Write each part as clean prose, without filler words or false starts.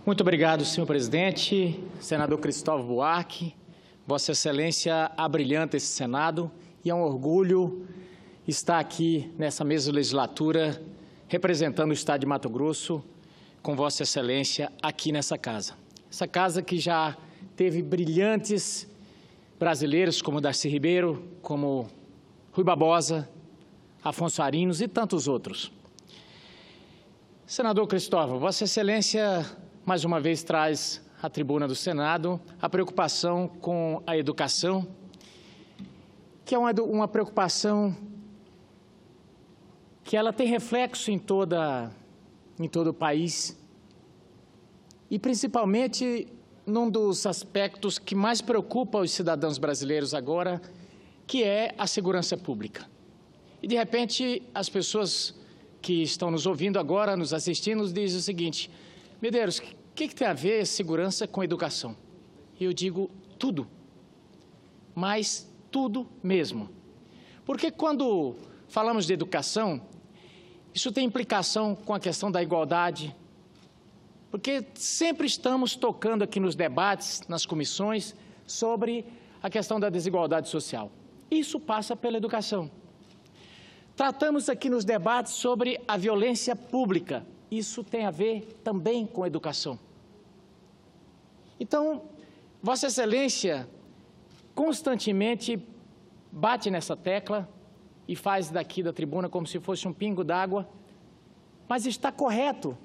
Muito obrigado, senhor presidente, senador Cristóvão Buarque. Vossa Excelência abrilhanta esse Senado e é um orgulho estar aqui nessa mesma legislatura representando o Estado de Mato Grosso com Vossa Excelência aqui nessa casa. Essa casa que já teve brilhantes brasileiros como Darcy Ribeiro, como Rui Barbosa, Afonso Arinos e tantos outros. Senador Cristóvão, Vossa Excelência mais uma vez traz à tribuna do Senado a preocupação com a educação, que é uma preocupação que ela tem reflexo em todo o país e principalmente num dos aspectos que mais preocupa os cidadãos brasileiros agora, que é a segurança pública. E de repente as pessoas que estão nos ouvindo agora, nos assistindo, dizem o seguinte: Medeiros, o que tem a ver segurança com educação? E eu digo tudo, mas tudo mesmo. Porque quando falamos de educação, isso tem implicação com a questão da igualdade, porque sempre estamos tocando aqui nos debates, nas comissões, sobre a questão da desigualdade social. Isso passa pela educação. Tratamos aqui nos debates sobre a violência pública. Isso tem a ver também com a educação. Então, Vossa Excelência constantemente bate nessa tecla e faz daqui da tribuna como se fosse um pingo d'água, mas está correto,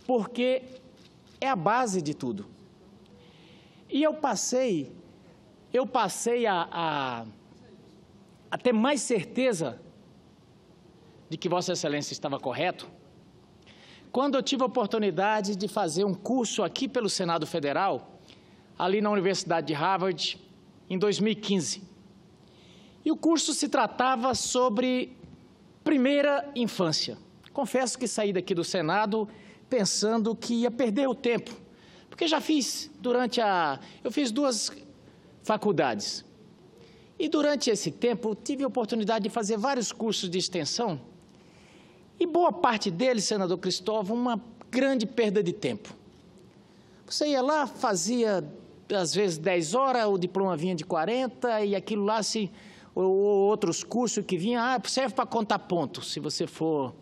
porque é a base de tudo. E eu passei a ter mais certeza de que Vossa Excelência estava correto quando eu tive a oportunidade de fazer um curso aqui pelo Senado Federal, ali na Universidade de Harvard, em 2015. E o curso se tratava sobre primeira infância. Confesso que saí daqui do Senado pensando que ia perder o tempo, porque já fiz eu fiz 2 faculdades. E durante esse tempo tive a oportunidade de fazer vários cursos de extensão, e boa parte deles, senador Cristóvão, uma grande perda de tempo. Você ia lá, fazia às vezes 10 horas, o diploma vinha de 40, e aquilo lá, ou outros cursos que vinham, serve para contar pontos, se você for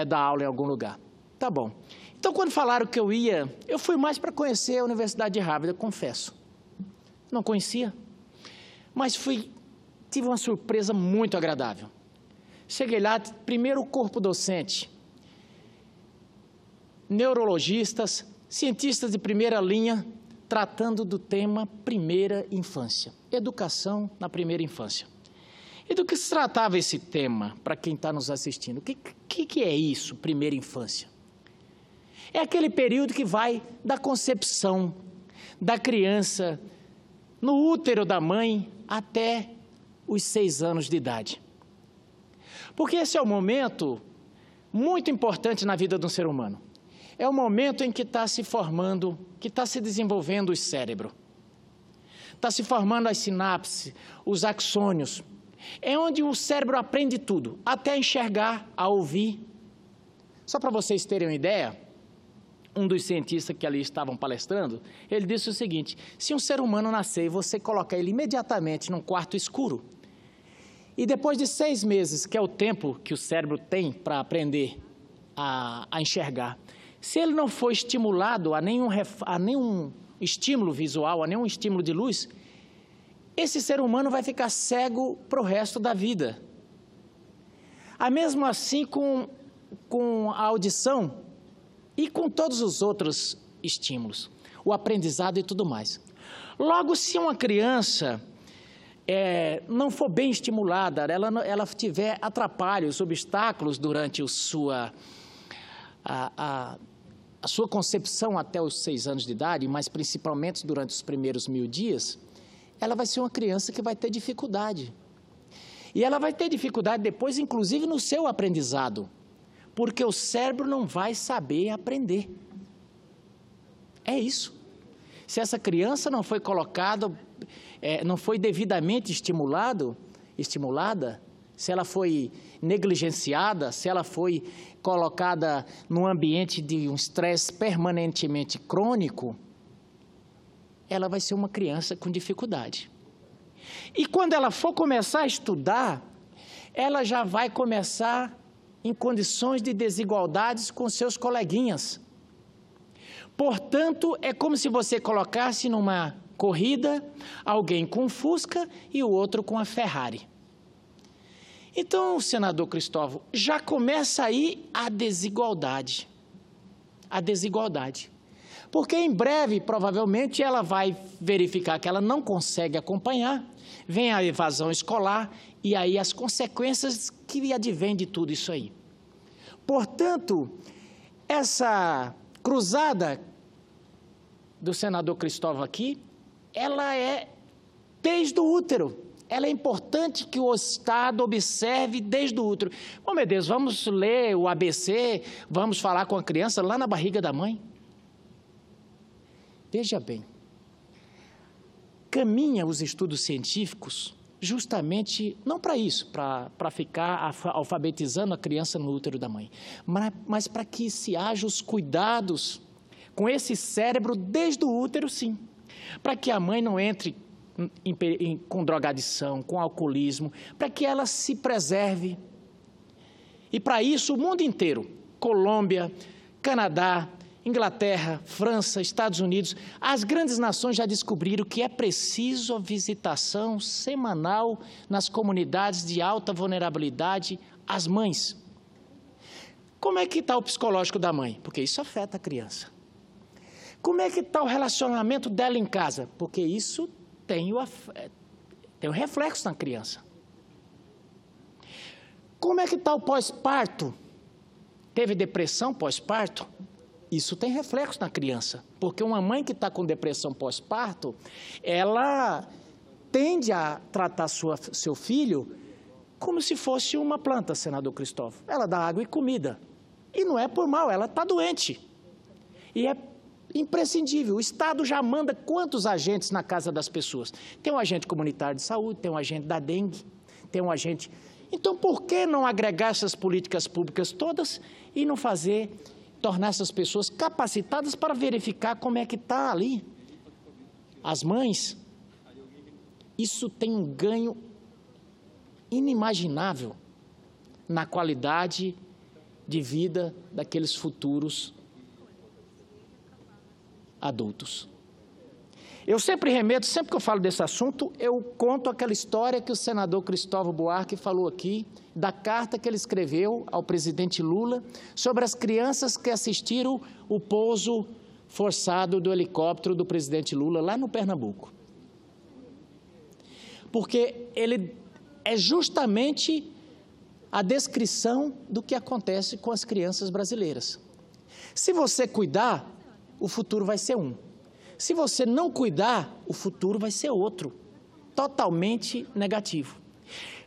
dar aula em algum lugar. Tá bom. Então, quando falaram que eu fui mais para conhecer a Universidade de Harvard, eu confesso. Não conhecia, mas tive uma surpresa muito agradável. Cheguei lá, primeiro o corpo docente, neurologistas, cientistas de primeira linha, tratando do tema primeira infância, educação na primeira infância. E do que se tratava esse tema, para quem está nos assistindo? O que é isso, primeira infância? É aquele período que vai da concepção da criança no útero da mãe até os 6 anos de idade. Porque esse é um momento muito importante na vida de um ser humano. É o momento em que está se formando, que está se desenvolvendo o cérebro. Está se formando as sinapses, os axônios. É onde o cérebro aprende tudo, até a enxergar, a ouvir. Só para vocês terem uma ideia, um dos cientistas que ali estavam palestrando, ele disse o seguinte: se um ser humano nascer e você colocar ele imediatamente num quarto escuro, e depois de 6 meses, que é o tempo que o cérebro tem para aprender a enxergar, se ele não for estimulado a nenhum estímulo visual, a nenhum estímulo de luz, esse ser humano vai ficar cego para o resto da vida. Mesmo assim com a audição e com todos os outros estímulos, o aprendizado e tudo mais. Logo, se uma criança não for bem estimulada, ela tiver atrapalhos, obstáculos durante a sua concepção até os 6 anos de idade, mas principalmente durante os primeiros 1000 dias, ela vai ser uma criança que vai ter dificuldade. E ela vai ter dificuldade depois, inclusive, no seu aprendizado, porque o cérebro não vai saber aprender. É isso. Se essa criança não foi colocada, não foi devidamente estimulada, se ela foi negligenciada, se ela foi colocada num ambiente de um estresse permanentemente crônico, ela vai ser uma criança com dificuldade. E quando ela for começar a estudar, ela já vai começar em condições de desigualdades com seus coleguinhas. Portanto, é como se você colocasse numa corrida alguém com um Fusca e o outro com a Ferrari. Então, senador Cristóvão, já começa aí a desigualdade. A desigualdade. Porque em breve, provavelmente, ela vai verificar que ela não consegue acompanhar, vem a evasão escolar e aí as consequências que advêm de tudo isso aí. Portanto, essa cruzada do senador Cristóvão aqui, ela é desde o útero. Ela é importante que o Estado observe desde o útero. Oh, meu Deus, vamos ler o ABC, vamos falar com a criança lá na barriga da mãe? Veja bem, caminha os estudos científicos justamente, não para isso, para ficar alfabetizando a criança no útero da mãe, mas para que se haja os cuidados com esse cérebro desde o útero, sim, para que a mãe não entre com drogadição, com alcoolismo, para que ela se preserve. E para isso o mundo inteiro, Colômbia, Canadá, Inglaterra, França, Estados Unidos, as grandes nações já descobriram que é preciso a visitação semanal nas comunidades de alta vulnerabilidade às mães. Como é que está o psicológico da mãe? Porque isso afeta a criança. Como é que está o relacionamento dela em casa? Porque isso tem o reflexo na criança. Como é que está o pós-parto? Teve depressão pós-parto? Isso tem reflexo na criança, porque uma mãe que está com depressão pós-parto, ela tende a tratar seu filho como se fosse uma planta, senador Cristóvão. Ela dá água e comida. E não é por mal, ela está doente. E é imprescindível. O Estado já manda quantos agentes na casa das pessoas? Tem um agente comunitário de saúde, tem um agente da dengue, tem um agente... Então, por que não agregar essas políticas públicas todas e não tornar essas pessoas capacitadas para verificar como é que está ali? As mães, isso tem um ganho inimaginável na qualidade de vida daqueles futuros adultos. Eu sempre remeto, sempre que eu falo desse assunto, eu conto aquela história que o senador Cristóvão Buarque falou aqui, da carta que ele escreveu ao presidente Lula sobre as crianças que assistiram o pouso forçado do helicóptero do presidente Lula lá no Pernambuco. Porque ele é justamente a descrição do que acontece com as crianças brasileiras. Se você cuidar, o futuro vai ser um. Se você não cuidar, o futuro vai ser outro, totalmente negativo.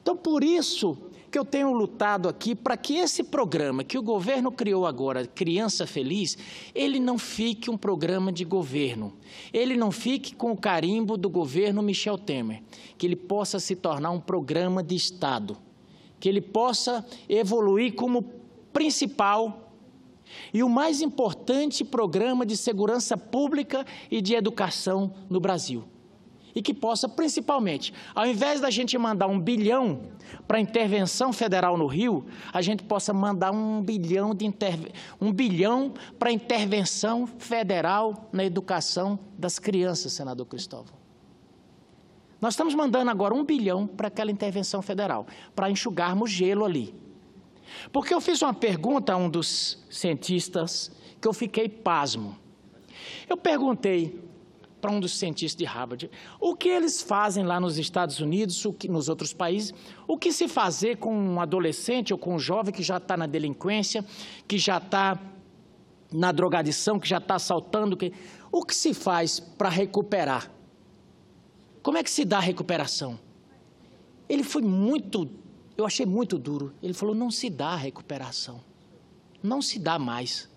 Então, por isso que eu tenho lutado aqui para que esse programa que o governo criou agora, Criança Feliz, ele não fique um programa de governo, ele não fique com o carimbo do governo Michel Temer, que ele possa se tornar um programa de Estado, que ele possa evoluir como principal e o mais importante programa de segurança pública e de educação no Brasil. E que possa, principalmente, ao invés da gente mandar 1 bilhão para a intervenção federal no Rio, a gente possa mandar 1 bilhão para a intervenção federal na educação das crianças, senador Cristóvão. Nós estamos mandando agora 1 bilhão para aquela intervenção federal, para enxugarmos gelo ali. Porque eu fiz uma pergunta a um dos cientistas que eu fiquei pasmo. Eu perguntei para um dos cientistas de Harvard o que eles fazem lá nos Estados Unidos, nos outros países, o que se fazer com um adolescente ou com um jovem que já está na delinquência, que já está na drogadição, que já está assaltando, o que se faz para recuperar? Como é que se dá a recuperação? Ele foi eu achei muito duro. Ele falou, não se dá a recuperação. Não se dá mais.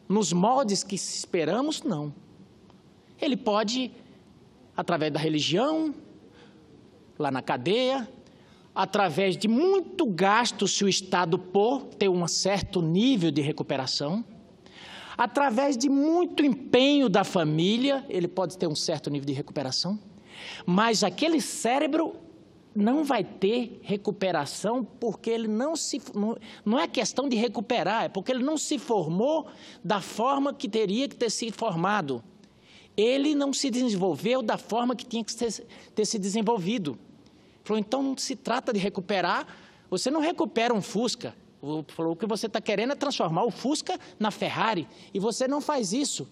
Nos moldes que esperamos, não. Ele pode, através da religião, lá na cadeia, através de muito gasto, se o Estado pôr, ter um certo nível de recuperação. Através de muito empenho da família, ele pode ter um certo nível de recuperação. Mas aquele cérebro não vai ter recuperação porque ele não é questão de recuperar, é porque ele não se formou da forma que teria que ter se formado. Ele não se desenvolveu da forma que tinha que ter se desenvolvido. Falou, então não se trata de recuperar, você não recupera um Fusca. Falou, o que você está querendo é transformar o Fusca na Ferrari, e você não faz isso.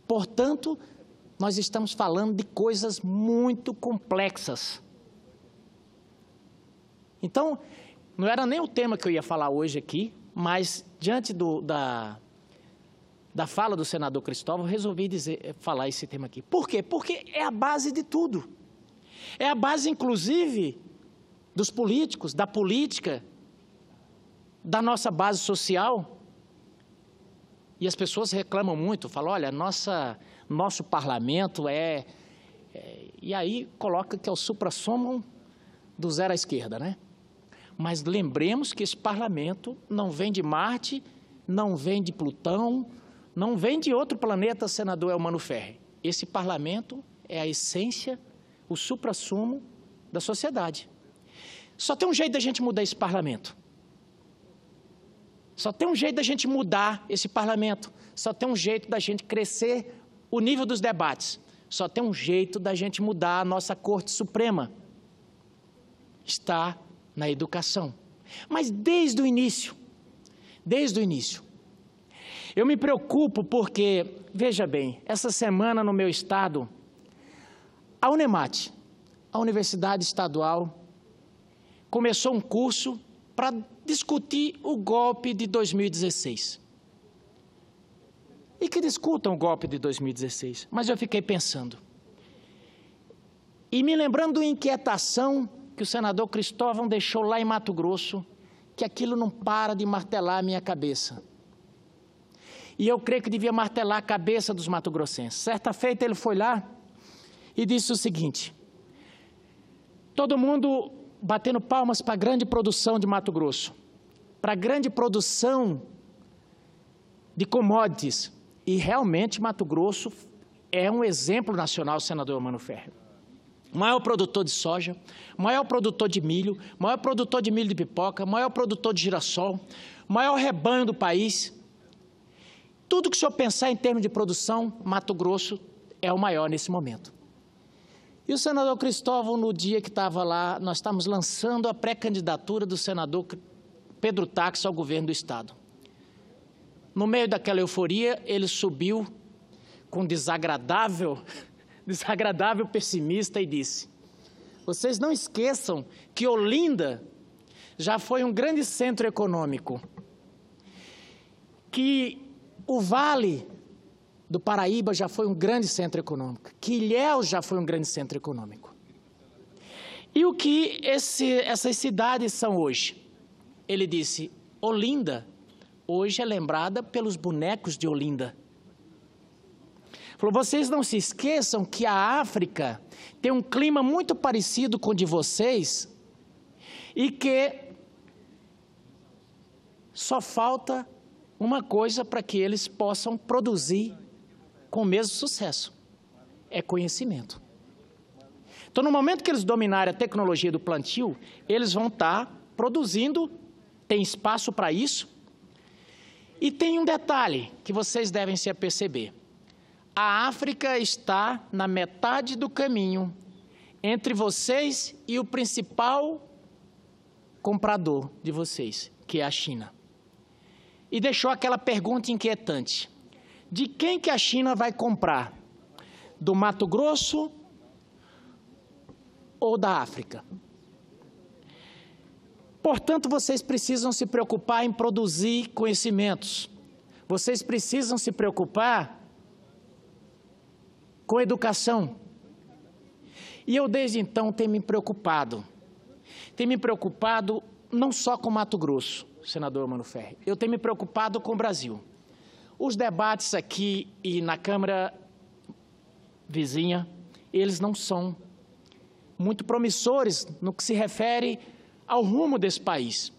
Portanto, nós estamos falando de coisas muito complexas. Então, não era nem o tema que eu ia falar hoje aqui, mas diante da fala do senador Cristóvão, resolvi falar esse tema aqui. Por quê? Porque é a base de tudo. É a base, inclusive, dos políticos, da política, da nossa base social. E as pessoas reclamam muito, falam, olha, nosso parlamento e aí coloca que é o suprassumo do zero à esquerda, né? Mas lembremos que esse parlamento não vem de Marte, não vem de Plutão, não vem de outro planeta, senador Elmano Ferri. Esse parlamento é a essência, o suprassumo da sociedade. Só tem um jeito da gente mudar esse parlamento. Só tem um jeito da gente mudar esse parlamento. Só tem um jeito da gente crescer o nível dos debates. Só tem um jeito da gente mudar a nossa Corte Suprema. Está na educação. Mas desde o início, eu me preocupo porque, veja bem, essa semana no meu estado, a Unemat, a Universidade Estadual, começou um curso para discutir o golpe de 2016. E que discutam o golpe de 2016. Mas eu fiquei pensando. E me lembrando da inquietação que o senador Cristóvão deixou lá em Mato Grosso, que aquilo não para de martelar a minha cabeça. E eu creio que devia martelar a cabeça dos mato-grossenses. Certa feita ele foi lá e disse o seguinte, todo mundo batendo palmas para a grande produção de Mato Grosso, para a grande produção de commodities. E realmente Mato Grosso é um exemplo nacional, senador Elmano Ferri. Maior produtor de soja, maior produtor de milho de pipoca, maior produtor de girassol, maior rebanho do país. Tudo que o senhor pensar em termos de produção, Mato Grosso é o maior nesse momento. E o senador Cristóvão, no dia que estava lá, nós estávamos lançando a pré-candidatura do senador Pedro Táxi ao governo do Estado. No meio daquela euforia, ele subiu com desagradável pessimista e disse, vocês não esqueçam que Olinda já foi um grande centro econômico, que o Vale do Paraíba já foi um grande centro econômico, que Ilhéus já foi um grande centro econômico. E o que essas cidades são hoje? Ele disse, Olinda hoje é lembrada pelos bonecos de Olinda. Falou, vocês não se esqueçam que a África tem um clima muito parecido com o de vocês e que só falta uma coisa para que eles possam produzir com o mesmo sucesso, é conhecimento. Então, no momento que eles dominarem a tecnologia do plantio, eles vão estar produzindo, tem espaço para isso. E tem um detalhe que vocês devem se aperceber. A África está na metade do caminho entre vocês e o principal comprador de vocês, que é a China. E deixou aquela pergunta inquietante. De quem que a China vai comprar? Do Mato Grosso ou da África? Portanto, vocês precisam se preocupar em produzir conhecimentos. Vocês precisam se preocupar com educação. E eu, desde então, tenho me preocupado. Tenho me preocupado não só com Mato Grosso, senador Elmano Ferri, eu tenho me preocupado com o Brasil. Os debates aqui e na Câmara vizinha, eles não são muito promissores no que se refere ao rumo desse país.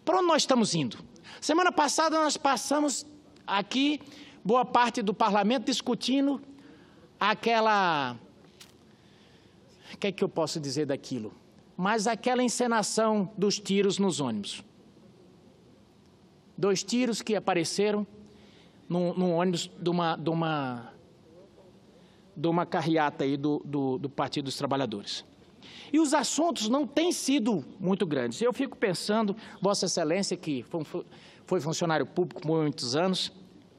Para onde nós estamos indo? Semana passada nós passamos aqui boa parte do parlamento discutindo aquela... O que é que eu posso dizer daquilo? Mas aquela encenação dos tiros nos ônibus. 2 tiros que apareceram num ônibus de uma carreata aí do Partido dos Trabalhadores. E os assuntos não têm sido muito grandes. Eu fico pensando, Vossa Excelência, que foi funcionário público por muitos anos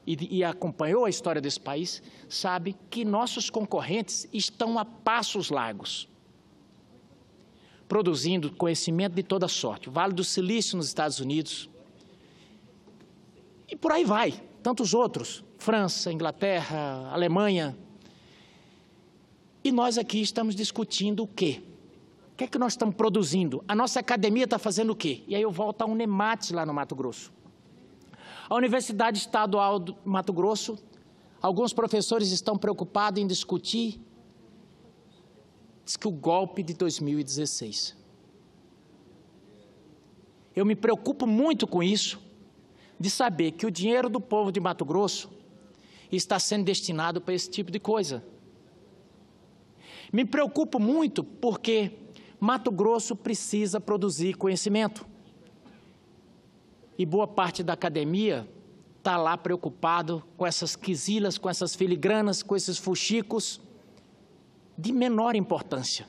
e acompanhou a história desse país, sabe que nossos concorrentes estão a passos largos, produzindo conhecimento de toda sorte. O Vale do Silício nos Estados Unidos, e por aí vai, tantos outros, França, Inglaterra, Alemanha. E nós aqui estamos discutindo o quê? O que é que nós estamos produzindo? A nossa academia está fazendo o quê? E aí eu volto à Unemates, lá no Mato Grosso. A Universidade Estadual do Mato Grosso, alguns professores estão preocupados em discutir, diz que o golpe de 2016. Eu me preocupo muito com isso, de saber que o dinheiro do povo de Mato Grosso está sendo destinado para esse tipo de coisa. Me preocupo muito porque Mato Grosso precisa produzir conhecimento. E boa parte da academia está lá preocupado com essas quisilas, com essas filigranas, com esses fuxicos de menor importância.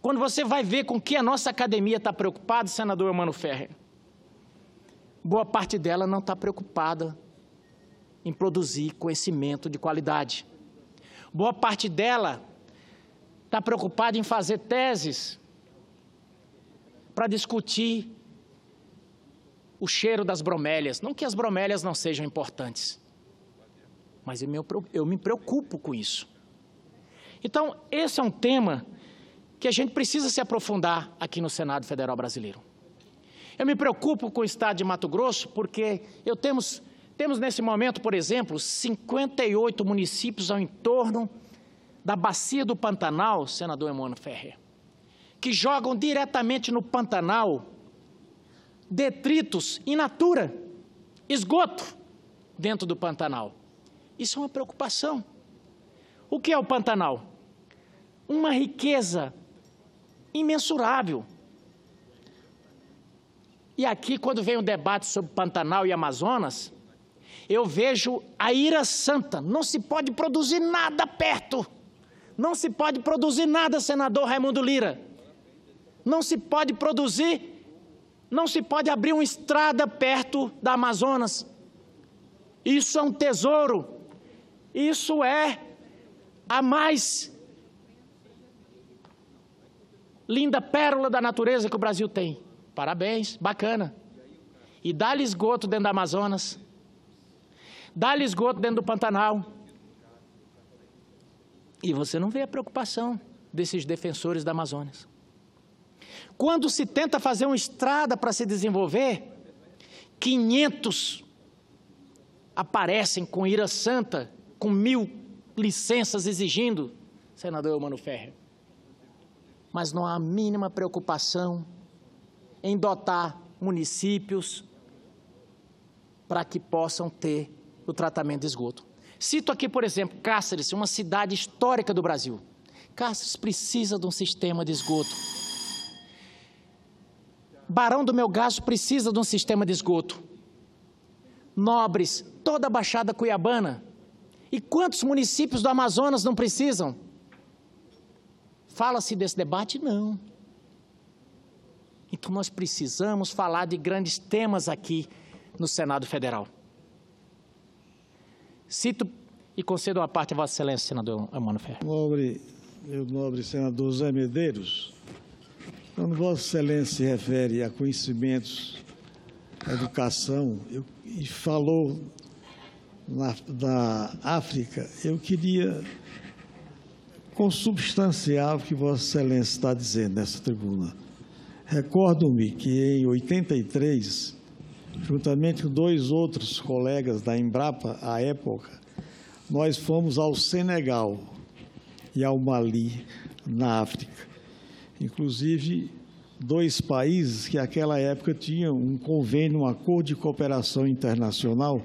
Quando você vai ver com que a nossa academia está preocupada, senador Eumano Ferrer, boa parte dela não está preocupada em produzir conhecimento de qualidade. Boa parte dela está preocupada em fazer teses para discutir o cheiro das bromélias. Não que as bromélias não sejam importantes, mas eu me preocupo com isso. Então, esse é um tema que a gente precisa se aprofundar aqui no Senado Federal Brasileiro. Eu me preocupo com o estado de Mato Grosso porque temos nesse momento, por exemplo, 58 municípios ao entorno da bacia do Pantanal, senador Eumano Ferrer, que jogam diretamente no Pantanal detritos in natura, esgoto dentro do Pantanal. Isso é uma preocupação. O que é o Pantanal? Uma riqueza imensurável. E aqui, quando vem o debate sobre Pantanal e Amazonas, eu vejo a ira santa. Não se pode produzir nada perto. Não se pode produzir nada, senador Raimundo Lira. Não se pode produzir, não se pode abrir uma estrada perto da Amazonas. Isso é um tesouro. Isso é a mais linda pérola da natureza que o Brasil tem. Parabéns, bacana. E dá-lhe esgoto dentro da Amazonas. Dá-lhe esgoto dentro do Pantanal. E você não vê a preocupação desses defensores da Amazônia. Quando se tenta fazer uma estrada para se desenvolver, 500 aparecem com ira santa, com 1000 licenças exigindo, senador Eumano Ferrer. Mas não há a mínima preocupação em dotar municípios para que possam ter o tratamento de esgoto. Cito aqui, por exemplo, Cáceres, uma cidade histórica do Brasil. Cáceres precisa de um sistema de esgoto. Barão do Melgaço precisa de um sistema de esgoto. Nobres, toda a Baixada Cuiabana. E quantos municípios do Amazonas não precisam? Fala-se desse debate? Não. Então, nós precisamos falar de grandes temas aqui no Senado Federal. Cito e concedo uma parte a Vossa Excelência, senador Eumano Ferrer. Meu nobre senador Zé Medeiros, quando Vossa Excelência se refere a conhecimentos, a educação, e falou da África, eu queria consubstanciar o que Vossa Excelência está dizendo nessa tribuna. Recordo-me que em 83, juntamente com 2 outros colegas da Embrapa, à época, nós fomos ao Senegal e ao Mali, na África. Inclusive, 2 países que naquela época tinham um convênio, um acordo de cooperação internacional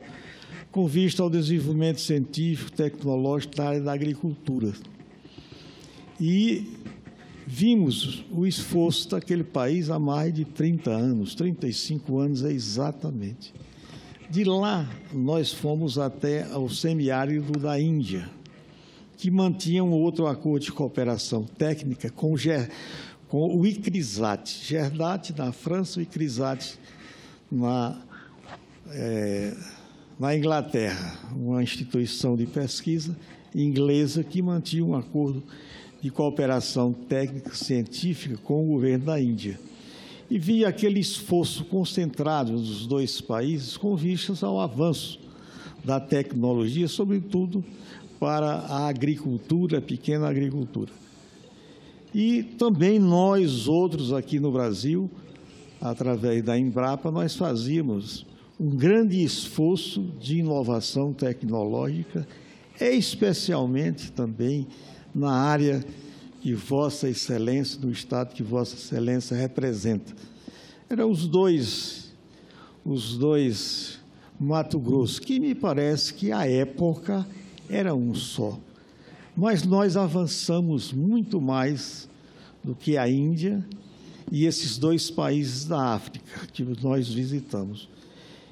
com vista ao desenvolvimento científico, tecnológico da área da agricultura. E vimos o esforço daquele país há mais de 30 anos, 35 anos exatamente. De lá, nós fomos até ao semiárido da Índia, que mantinha um outro acordo de cooperação técnica com o ICRISAT, GERDAT na França, o ICRISAT na Inglaterra, uma instituição de pesquisa inglesa que mantinha um acordo de cooperação técnica científica com o governo da Índia. E via aquele esforço concentrado dos 2 países com vistas ao avanço da tecnologia, sobretudo para a agricultura, a pequena agricultura. E também nós outros aqui no Brasil, através da Embrapa, nós fazíamos um grande esforço de inovação tecnológica, especialmente também na área que Vossa Excelência, do Estado que Vossa Excelência representa. Eram os dois Mato Grosso, que me parece que à época era um só. Mas nós avançamos muito mais do que a Índia e esses 2 países da África que nós visitamos.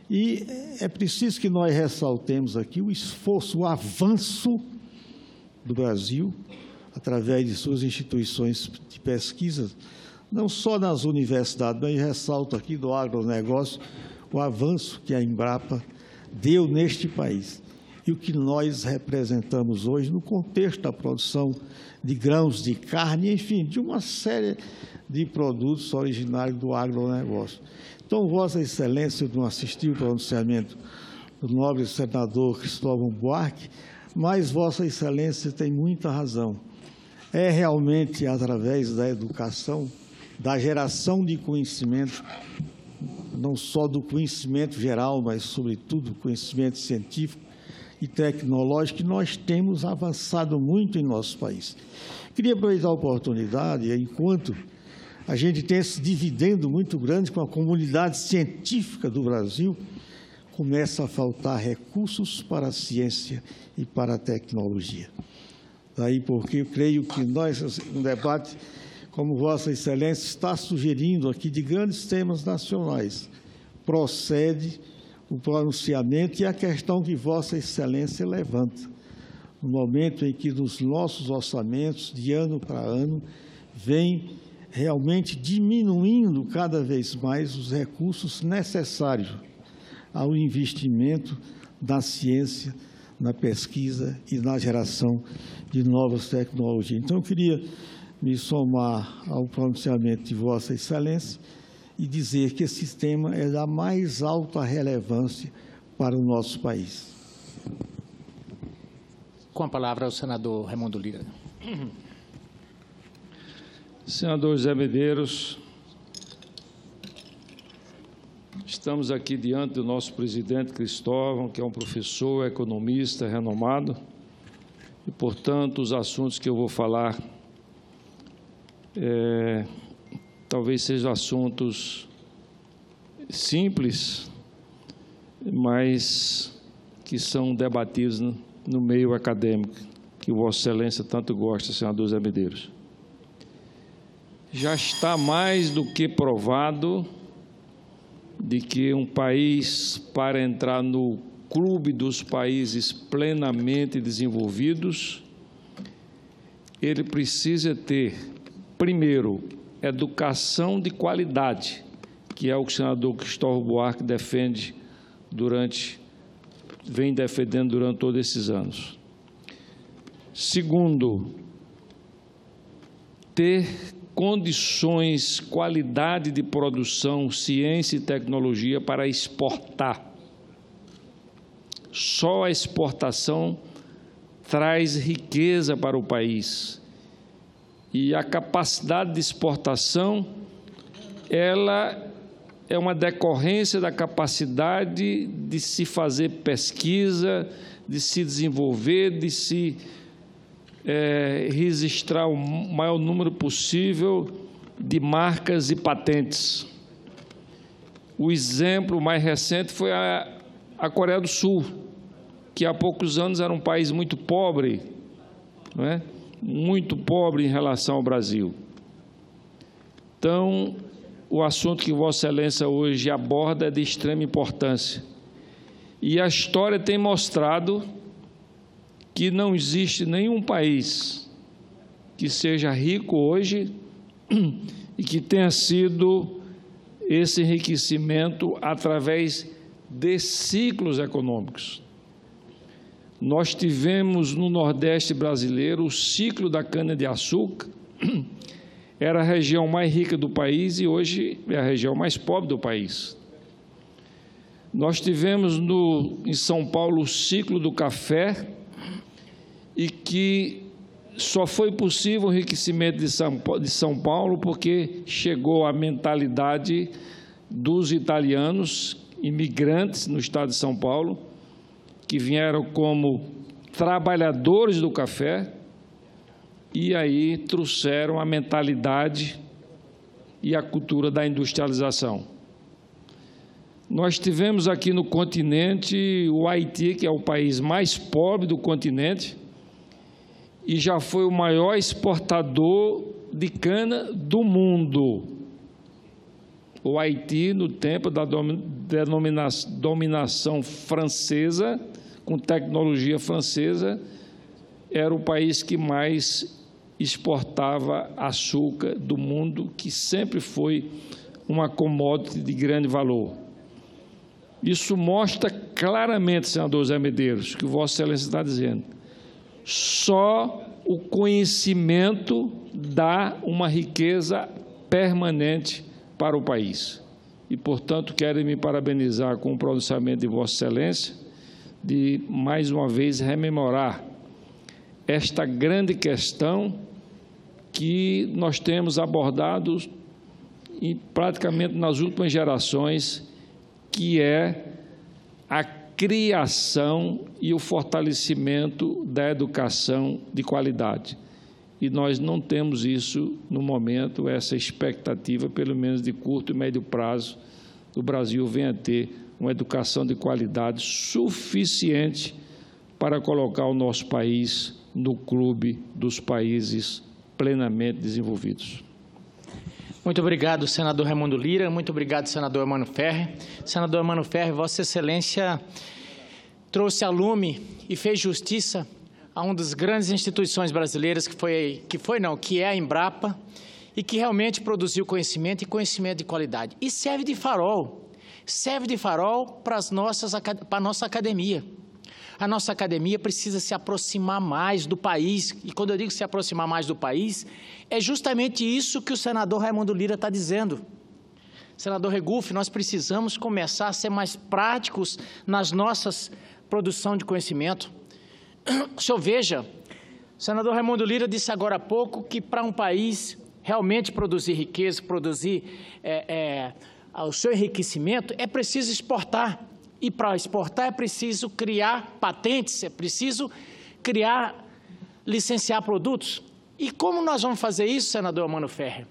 E é preciso que nós ressaltemos aqui o esforço, o avanço do Brasil, através de suas instituições de pesquisa, não só nas universidades, mas ressalto aqui do agronegócio, o avanço que a Embrapa deu neste país e o que nós representamos hoje no contexto da produção de grãos de carne, enfim, de uma série de produtos originários do agronegócio. Então, Vossa Excelência não assistiu ao pronunciamento do nobre senador Cristóvão Buarque, mas Vossa Excelência tem muita razão. É realmente através da educação, da geração de conhecimento, não só do conhecimento geral, mas, sobretudo, do conhecimento científico e tecnológico, que nós temos avançado muito em nosso país. Queria aproveitar a oportunidade, enquanto a gente tem esse dividendo muito grande com a comunidade científica do Brasil, começa a faltar recursos para a ciência e para a tecnologia. Daí porque eu creio que nós, um debate como Vossa Excelência está sugerindo aqui de grandes temas nacionais, procede o pronunciamento e a questão que Vossa Excelência levanta, no momento em que nos nossos orçamentos, de ano para ano, vem realmente diminuindo cada vez mais os recursos necessários ao investimento na ciência, na pesquisa e na geração de novas tecnologias. Então, eu queria me somar ao pronunciamento de Vossa Excelência e dizer que esse tema é da mais alta relevância para o nosso país. Com a palavra o senador Raimundo Lira. Senador José Medeiros, estamos aqui diante do nosso presidente Cristóvão, que é um professor, economista renomado, e, portanto, os assuntos que eu vou falar talvez sejam assuntos simples, mas que são debatidos no meio acadêmico, que Vossa Excelência tanto gosta, senador José Medeiros. Já está mais do que provado de que um país, para entrar no clube dos países plenamente desenvolvidos, ele precisa ter, primeiro, educação de qualidade, que é o que o senador Cristóvão Buarque vem defendendo durante todos esses anos. Segundo, ter condições, qualidade de produção, ciência e tecnologia para exportar. Só a exportação traz riqueza para o país. E a capacidade de exportação, ela é uma decorrência da capacidade de se fazer pesquisa, de se desenvolver, de se registrar o maior número possível de marcas e patentes. O exemplo mais recente foi a Coreia do Sul, que há poucos anos era um país muito pobre, não é? Muito pobre em relação ao Brasil. Então, o assunto que Vossa Excelência hoje aborda é de extrema importância. E a história tem mostrado que não existe nenhum país que seja rico hoje e que tenha sido esse enriquecimento através de ciclos econômicos. Nós tivemos no Nordeste brasileiro o ciclo da cana-de-açúcar, era a região mais rica do país e hoje é a região mais pobre do país. Nós tivemos em São Paulo o ciclo do café e que só foi possível o enriquecimento de São Paulo porque chegou a mentalidade dos italianos, imigrantes no estado de São Paulo, que vieram como trabalhadores do café e aí trouxeram a mentalidade e a cultura da industrialização. Nós tivemos aqui no continente o Haiti, que é o país mais pobre do continente, e já foi o maior exportador de cana do mundo. O Haiti, no tempo da dominação francesa, com tecnologia francesa, era o país que mais exportava açúcar do mundo, que sempre foi uma commodity de grande valor. Isso mostra claramente, senador Zé Medeiros, que Vossa Excelência está dizendo. Só o conhecimento dá uma riqueza permanente para o país. E, portanto, quero me parabenizar com o pronunciamento de Vossa Excelência, de, mais uma vez, rememorar esta grande questão que nós temos abordado praticamente nas últimas gerações, que é a criação e o fortalecimento da educação de qualidade. E nós não temos isso no momento, essa expectativa, pelo menos de curto e médio prazo, o Brasil venha a ter uma educação de qualidade suficiente para colocar o nosso país no clube dos países plenamente desenvolvidos. Muito obrigado, senador Raimundo Lira. Muito obrigado, senador Mano Ferrer. Senador Mano Ferrer, Vossa Excelência trouxe a lume e fez justiça a uma das grandes instituições brasileiras que é a Embrapa e que realmente produziu conhecimento e conhecimento de qualidade. E serve de farol para a nossa academia. A nossa academia precisa se aproximar mais do país, e quando eu digo se aproximar mais do país, é justamente isso que o senador Raimundo Lira está dizendo. Senador Regufe, nós precisamos começar a ser mais práticos nas nossas produção de conhecimento. O senhor veja, o senador Raimundo Lira disse agora há pouco que para um país realmente produzir riqueza, produzir o seu enriquecimento, é preciso exportar. E para exportar é preciso criar patentes, é preciso licenciar produtos. E como nós vamos fazer isso, senador Mano Ferrer?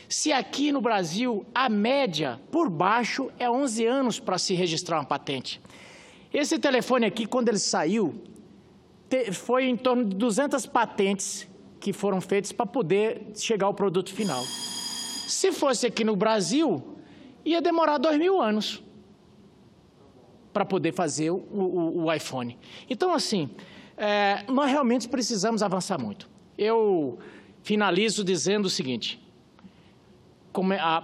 Se aqui no Brasil a média, por baixo, é 11 anos para se registrar uma patente. Esse telefone aqui, quando ele saiu, foi em torno de 200 patentes que foram feitas para poder chegar ao produto final. Se fosse aqui no Brasil, ia demorar 2.000 anos para poder fazer o iPhone. Então, assim, nós realmente precisamos avançar muito. Eu finalizo dizendo o seguinte,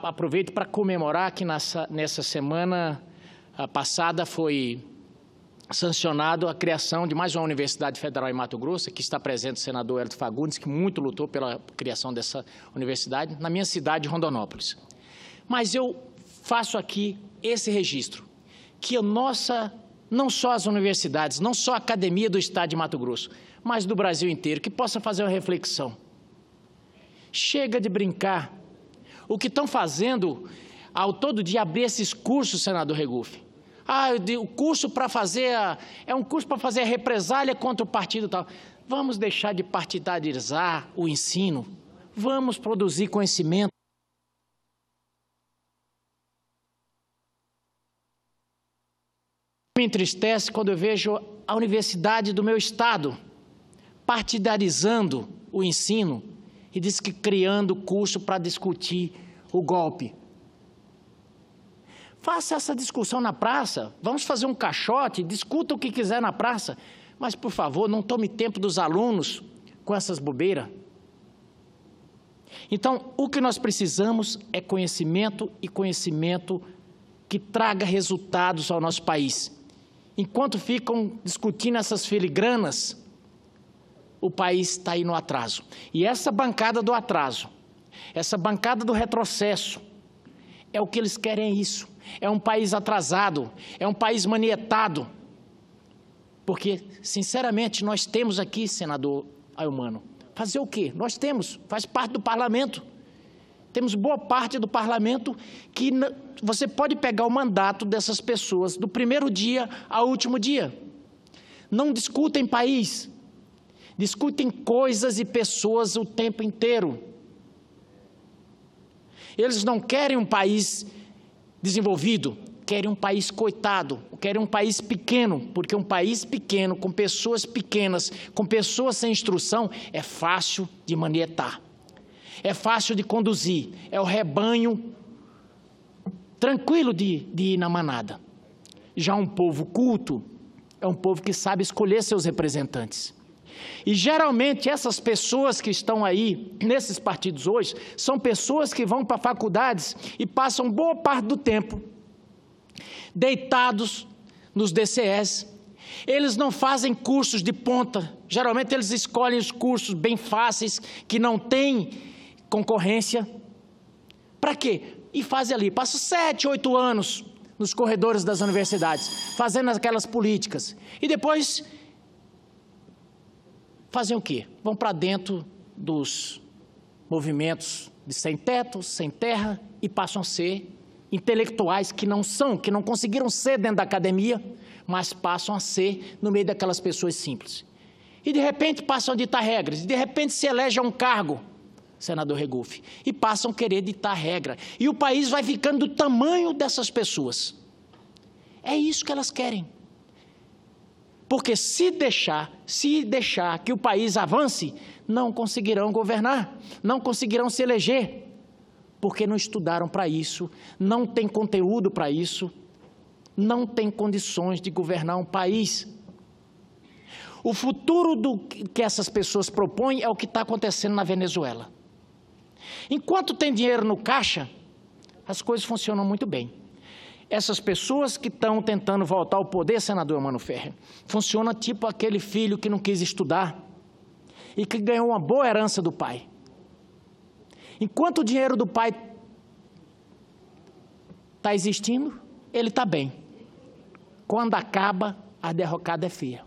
aproveito para comemorar que nessa semana passada foi sancionado a criação de mais uma Universidade Federal em Mato Grosso, que está presente o senador Hélio Fagundes, que muito lutou pela criação dessa universidade, na minha cidade, Rondonópolis. Mas eu faço aqui esse registro, que não só as universidades, não só a academia do estado de Mato Grosso, mas do Brasil inteiro, que possa fazer uma reflexão. Chega de brincar. O que estão fazendo ao todo dia abrir esses cursos, senador Regufe, o curso para fazer é um curso para fazer a represália contra o partido tal. Vamos deixar de partidarizar o ensino. Vamos produzir conhecimento. Me entristece quando eu vejo a universidade do meu estado partidarizando o ensino e diz que criando curso para discutir o golpe. Faça essa discussão na praça, vamos fazer um caixote, discuta o que quiser na praça, mas, por favor, não tome tempo dos alunos com essas bobeiras. Então, o que nós precisamos é conhecimento e conhecimento que traga resultados ao nosso país. Enquanto ficam discutindo essas filigranas, o país está aí no atraso. E essa bancada do atraso, essa bancada do retrocesso, é o que eles querem, é isso. É um país atrasado, é um país manietado. Porque, sinceramente, nós temos aqui, senador Ailmano, fazer o quê? Nós temos, faz parte do parlamento. Temos boa parte do parlamento que você pode pegar o mandato dessas pessoas do primeiro dia ao último dia. Não discutem país, discutem coisas e pessoas o tempo inteiro. Eles não querem um país desenvolvido, querem um país coitado, querem um país pequeno, porque um país pequeno, com pessoas pequenas, com pessoas sem instrução, é fácil de manietar, é fácil de conduzir, é o rebanho tranquilo de ir na manada. Já um povo culto é um povo que sabe escolher seus representantes. E, geralmente, essas pessoas que estão aí, nesses partidos hoje, são pessoas que vão para faculdades e passam boa parte do tempo deitados nos DCEs. Eles não fazem cursos de ponta. Geralmente, eles escolhem os cursos bem fáceis, que não têm concorrência. Para quê? E fazem ali, passam 7, 8 anos nos corredores das universidades, fazendo aquelas políticas. E depois fazem o quê? Vão para dentro dos movimentos de sem teto, sem terra, e passam a ser intelectuais que não conseguiram ser dentro da academia, mas passam a ser no meio daquelas pessoas simples. E de repente passam a ditar regras, e de repente se elege a um cargo, senador Regufe, e passam a querer ditar regra. E o país vai ficando do tamanho dessas pessoas. É isso que elas querem. Porque se deixar que o país avance, não conseguirão governar, não conseguirão se eleger, porque não estudaram para isso, não tem conteúdo para isso, não tem condições de governar um país. O futuro que essas pessoas propõem é o que está acontecendo na Venezuela. Enquanto tem dinheiro no caixa, as coisas funcionam muito bem. Essas pessoas que estão tentando voltar ao poder, senador Mano Ferrer, funciona tipo aquele filho que não quis estudar e que ganhou uma boa herança do pai. Enquanto o dinheiro do pai está existindo, ele está bem. Quando acaba, a derrocada é feia.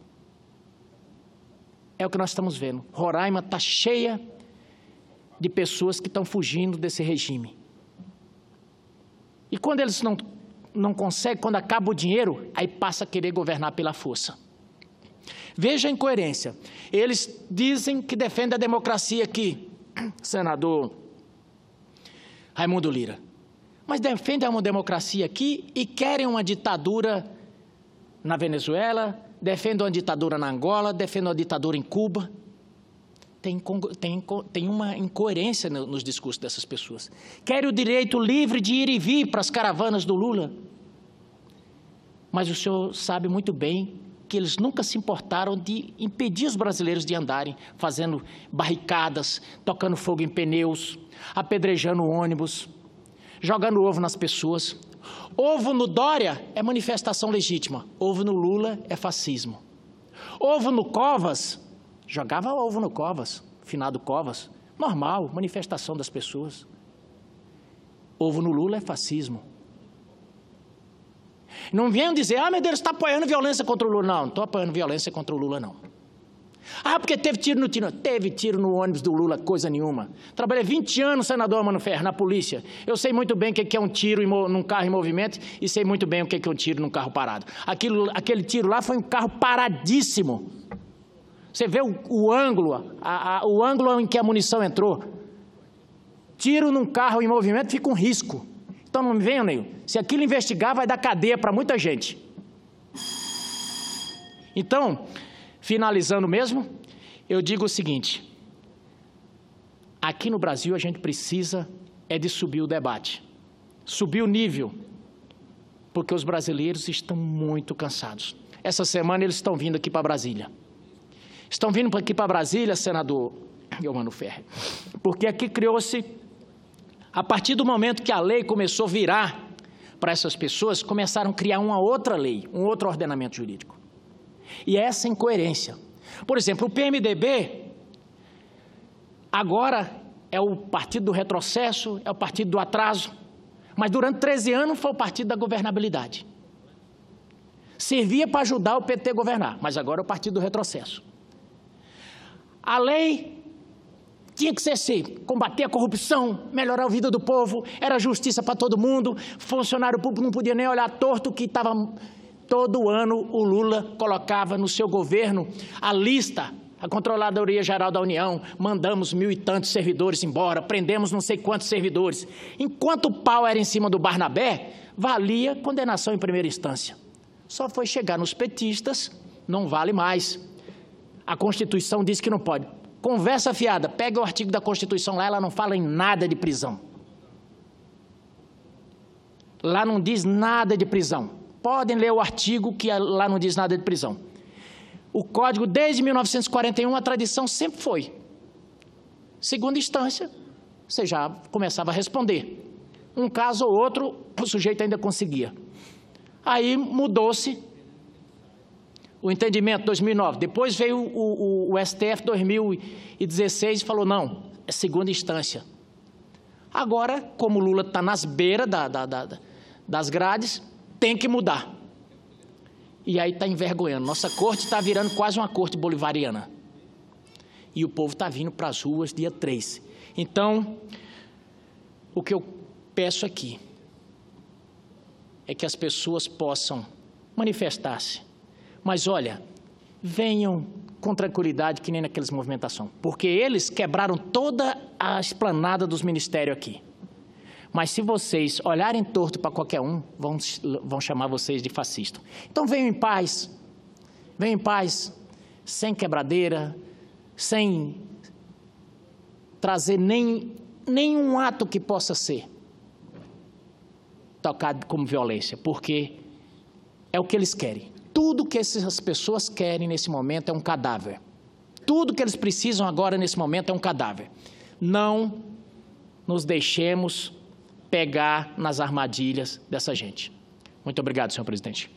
É o que nós estamos vendo. Roraima está cheia de pessoas que estão fugindo desse regime. E quando eles não conseguem, quando acaba o dinheiro, aí passa a querer governar pela força. Veja a incoerência. Eles dizem que defendem a democracia aqui, senador Raimundo Lira. Mas defendem uma democracia aqui e querem uma ditadura na Venezuela, defendem uma ditadura na Angola, defendem uma ditadura em Cuba. Tem uma incoerência nos discursos dessas pessoas. Querem o direito livre de ir e vir para as caravanas do Lula. Mas o senhor sabe muito bem que eles nunca se importaram de impedir os brasileiros de andarem, fazendo barricadas, tocando fogo em pneus, apedrejando ônibus, jogando ovo nas pessoas. Ovo no Dória é manifestação legítima, ovo no Lula é fascismo. Ovo no Covas, jogava ovo no Covas, finado Covas, normal, manifestação das pessoas. Ovo no Lula é fascismo. Não venham dizer, meu Deus, está apoiando violência contra o Lula. Não estou apoiando violência contra o Lula, não. Ah, porque teve tiro no tiro. Teve tiro no ônibus do Lula, coisa nenhuma. Trabalhei 20 anos, senador Mano Ferro, na polícia. Eu sei muito bem o que é um tiro num carro em movimento e sei muito bem o que é um tiro num carro parado. Aquele tiro lá foi um carro paradíssimo. Você vê o ângulo em que a munição entrou. Tiro num carro em movimento fica um risco. Então não me venham, Neil. Se aquilo investigar, vai dar cadeia para muita gente. Então, finalizando mesmo, eu digo o seguinte: aqui no Brasil a gente precisa de subir o debate, subir o nível, porque os brasileiros estão muito cansados. Essa semana eles estão vindo aqui para Brasília. Estão vindo aqui para Brasília, senador Mano Ferro, porque aqui criou-se, a partir do momento que a lei começou a virar para essas pessoas, começaram a criar uma outra lei, um outro ordenamento jurídico. E essa incoerência. Por exemplo, o PMDB agora é o partido do retrocesso, é o partido do atraso, mas durante 13 anos foi o partido da governabilidade. Servia para ajudar o PT a governar, mas agora é o partido do retrocesso. A lei tinha que ser assim: combater a corrupção, melhorar a vida do povo, era justiça para todo mundo, funcionário público não podia nem olhar torto, que estava... Todo ano o Lula colocava no seu governo a lista, a Controladoria Geral da União, mandamos 1000 e tantos servidores embora, prendemos não sei quantos servidores. Enquanto o pau era em cima do Barnabé, valia condenação em primeira instância. Só foi chegar nos petistas, não vale mais. A Constituição diz que não pode. Conversa fiada, pega o artigo da Constituição lá, ela não fala em nada de prisão. Lá não diz nada de prisão. Podem ler o artigo que lá não diz nada de prisão. O Código, desde 1941, a tradição sempre foi: segunda instância, você já começava a responder. Um caso ou outro, o sujeito ainda conseguia. Aí mudou-se o entendimento, 2009. Depois veio o STF, 2016, e falou: não, é segunda instância. Agora, como o Lula está nas beiras das grades, tem que mudar. E aí está envergonhando. Nossa corte está virando quase uma corte bolivariana. E o povo está vindo para as ruas dia 3. Então, o que eu peço aqui é que as pessoas possam manifestar-se. Mas, olha, venham com tranquilidade, que nem naquelas movimentações. Porque eles quebraram toda a esplanada dos ministérios aqui. Mas se vocês olharem torto para qualquer um, vão chamar vocês de fascista. Então venham em paz, sem quebradeira, sem trazer nenhum ato que possa ser tocado como violência, porque é o que eles querem. Tudo que essas pessoas querem nesse momento é um cadáver. Tudo que eles precisam agora nesse momento é um cadáver. Não nos deixemos pegar nas armadilhas dessa gente. Muito obrigado, senhor presidente.